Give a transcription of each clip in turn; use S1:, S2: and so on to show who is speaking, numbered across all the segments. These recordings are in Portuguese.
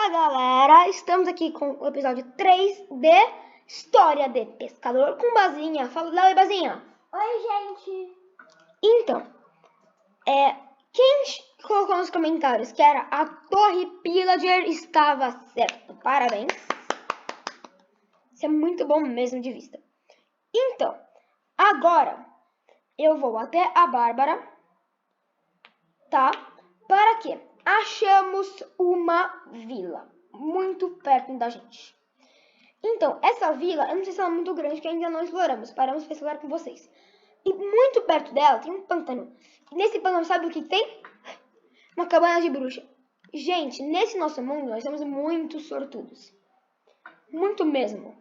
S1: Fala galera, estamos aqui com o episódio 3 de História de Pescador com Bazinha. Fala, dá oi Bazinha.
S2: Oi gente.
S1: Então, quem colocou nos comentários que era a Torre Pillager estava certo. Parabéns. Isso é muito bom mesmo de vista. Então, agora eu vou até a Bárbara, tá? Para quê? Achamos uma vila muito perto da gente. Então, essa vila, eu não sei se ela é muito grande, que ainda não exploramos. Paramos para explorar com vocês. E muito perto dela tem um pântano. E nesse pântano, sabe o que tem? Uma cabana de bruxa. Gente, nesse nosso mundo, nós somos muito sortudos. Muito mesmo.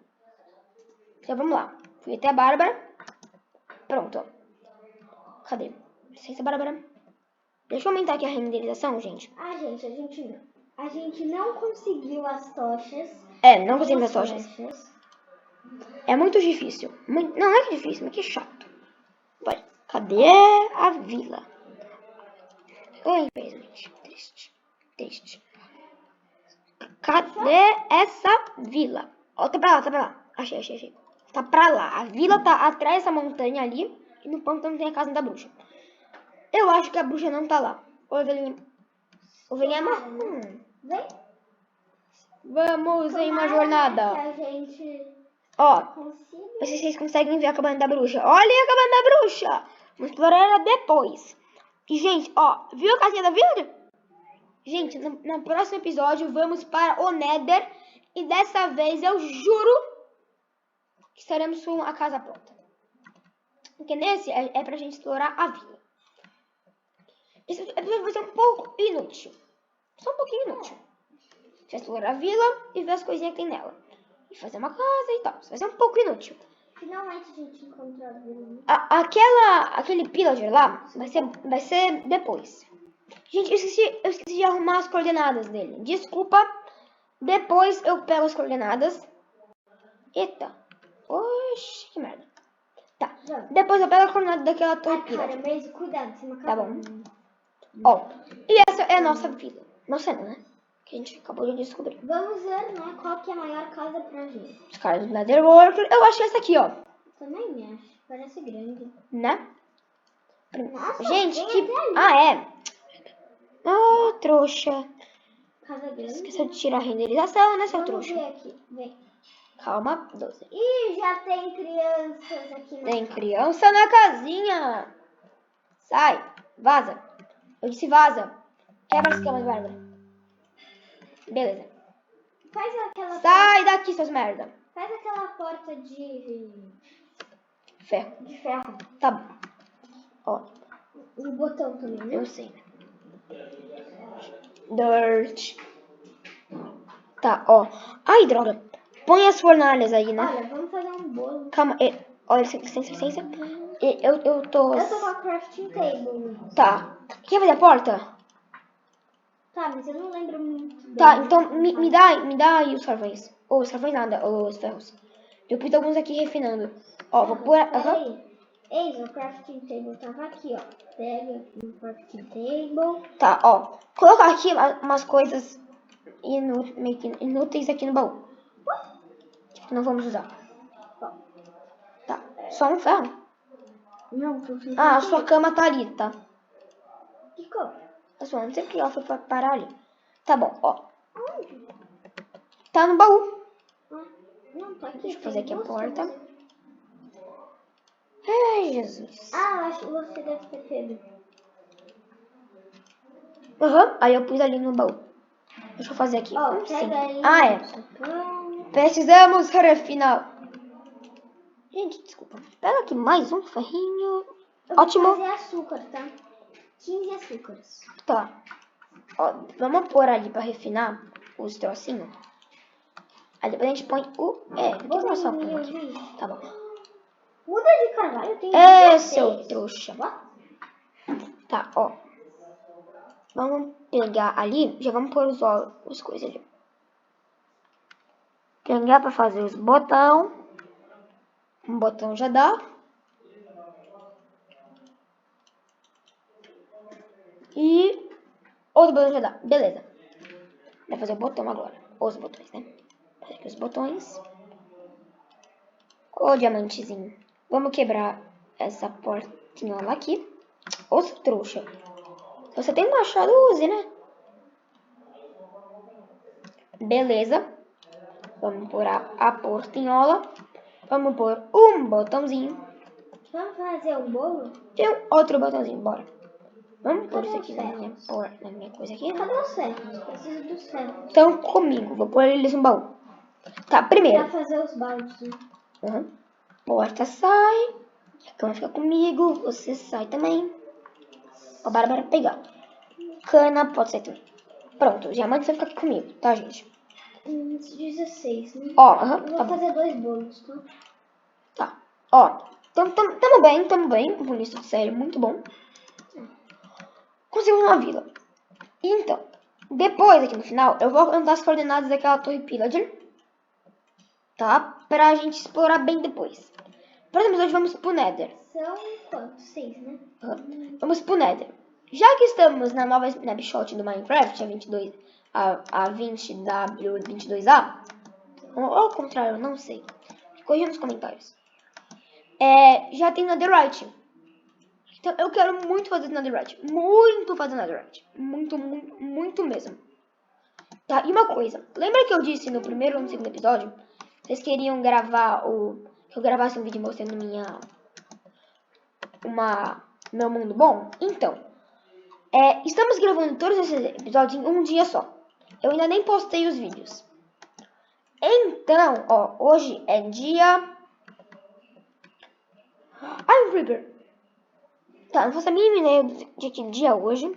S1: Então, vamos lá. Fui até a Bárbara. Pronto. Cadê? Licença, Bárbara. Deixa eu aumentar aqui a renderização, gente.
S2: A gente não conseguiu as tochas.
S1: Não conseguimos as tochas. É muito difícil. Não é que difícil, mas que chato. Vai. Cadê a vila? Oi, infelizmente. Triste. Cadê essa vila? Ó, tá pra lá. Achei. Tá pra lá. A vila tá atrás dessa montanha ali. E no pântano tem a casa da bruxa. Eu acho que a bruxa não tá lá. Ovelhinha marrom.
S2: Vem.
S1: Vamos em uma jornada.
S2: Que a gente
S1: Ó,
S2: consiga.
S1: se vocês conseguem ver a cabana da bruxa. Olha a cabana da bruxa. Vamos explorar ela depois. E, gente, ó, viu a casinha da Villager? Gente, no próximo episódio vamos para o Nether. E dessa vez eu juro que estaremos com a casa pronta. Porque nesse é pra gente explorar a vila. Esse episódio vai ser um pouco inútil. Só um pouquinho inútil. A gente vai explorar a vila e ver as coisinhas que tem nela. E fazer uma casa e tal. Isso vai ser um pouco inútil.
S2: Finalmente a gente encontrou a vila.
S1: Aquele pillager lá vai ser depois. Gente, eu esqueci de arrumar as coordenadas dele. Desculpa. Depois eu pego as coordenadas. Eita. Oxi, que merda. Tá. Depois eu pego a coordenada daquela torre pillager.
S2: Mas cuidado, você não
S1: Tá bom. Ó. E essa é a nossa vila. Nossa, não, né? Que a gente acabou de descobrir.
S2: Vamos ver, né, qual que é a maior casa pra gente.
S1: Os caras do Netherworker. Eu acho que essa aqui, ó.
S2: Também acho. Parece grande.
S1: Né?
S2: Nossa,
S1: gente,
S2: vem
S1: que...
S2: até ali.
S1: Ah, é. Ah, trouxa.
S2: Casa grande.
S1: Esqueceu de tirar a renderização, né, seu
S2: Vamos
S1: trouxa?
S2: ver aqui. Vem.
S1: Calma, 12.
S2: Ih, já tem crianças aqui na
S1: Tem
S2: casa.
S1: criança na casinha. Sai, vaza. Eu disse vaza. Quebra as camas, Bárbara. Beleza.
S2: Faz aquela
S1: Sai daqui, seus merda.
S2: Faz aquela porta de
S1: Ferro.
S2: ferro.
S1: Tá bom. Ó,
S2: O botão também, né?
S1: eu sei. Dirt. Tá, ó. Ai, droga. Põe as fornalhas aí, né?
S2: Olha, vamos fazer um bolo.
S1: Calma. Olha, licença. Eu tô...
S2: Eu tô com a crafting table.
S1: Tá. Quer fazer a porta?
S2: Tá, mas eu não lembro muito bem.
S1: Tá, então me dá aí os carvões. Ou os carvões nada, os ferros. Eu pus alguns aqui refinando. Ó, vou pôr...
S2: Peraí. Ei, o crafting table tava aqui, ó. Pega o crafting table.
S1: Tá, ó. Colocar aqui umas coisas meio que inúteis aqui no baú. Que não vamos usar. Tá. Só um ferro?
S2: Não, tô sem
S1: Ah, a sua cama tá ali, tá?
S2: Que cor?
S1: A sua, não sei porque ela foi parar ali. Tá bom, ó.
S2: Onde?
S1: Tá no baú.
S2: Não, tá aqui.
S1: Deixa eu fazer aqui a
S2: duas
S1: porta.
S2: coisas.
S1: Ai, Jesus.
S2: Ah, eu acho que você deve ter pego.
S1: Aham, aí eu pus ali no baú. Deixa eu fazer aqui.
S2: Ó,
S1: Sim.
S2: pega aí.
S1: Ah, é.
S2: Sapão.
S1: Precisamos refinar. Gente, desculpa. Pega aqui mais um ferrinho.
S2: Eu vou
S1: Ótimo.
S2: fazer açúcar, tá? 15 açúcares.
S1: Tá. Ó, vamos pôr ali pra refinar os trocinhos. Aí depois a gente põe o... por que não só põe aqui? Tá bom.
S2: Muda de carvalho, tem
S1: Seu trouxa. Tá, ó. Vamos pegar ali. Já vamos pôr as coisas ali. Pegar pra fazer os botão. Um botão já dá. E outro botão já dá. Beleza. Vai fazer o botão agora. Os botões, né? Fazer aqui os botões. O diamantezinho. Vamos quebrar essa portinhola aqui. Os trouxa. Se você tem machado, use, né? Beleza. Vamos pôr a portinhola. Vamos pôr um botãozinho.
S2: Vamos fazer um bolo?
S1: E um outro botãozinho, bora. Vamos pôr
S2: Cadê
S1: isso
S2: os
S1: aqui
S2: ferros?
S1: na minha coisa aqui.
S2: Cadê os ferros? Preciso dos ferros.
S1: Então, comigo. Vou pôr eles no baú. Tá, primeiro.
S2: Pra fazer os baldes, né?
S1: Uhum. Porta sai. Cana fica comigo. Você sai também. A Bárbara pegar. Cana pode sair também. Pronto, o diamante vai ficar aqui comigo, tá, gente?
S2: 16, né?
S1: Ó,
S2: Eu
S1: tá
S2: vou fazer 2 bolos, tá?
S1: Tá. Ó, tamo bem. O bonito, sério, muito bom. Conseguimos uma vila. Então, depois aqui no final, eu vou anotar as coordenadas daquela torre pillager. Tá? Pra gente explorar bem depois. Próximo episódio vamos pro Nether.
S2: São quantos? 6, né?
S1: Vamos pro Nether. Já que estamos na nova snapshot do Minecraft, a 20W22A, ou ao contrário, não sei. Corrija nos comentários. Já tem Netherite. Então eu quero muito fazer Netherite. Muito fazer Netherite. Muito mesmo. Tá, e uma coisa. Lembra que eu disse no primeiro ou no segundo episódio? Vocês queriam gravar que eu gravasse um vídeo mostrando meu mundo bom? Então, estamos gravando todos esses episódios em um dia só. Eu ainda nem postei os vídeos. Então, ó, hoje é dia... Ai, um Trigger. Tá, não faço a mínima ideia de que dia é hoje.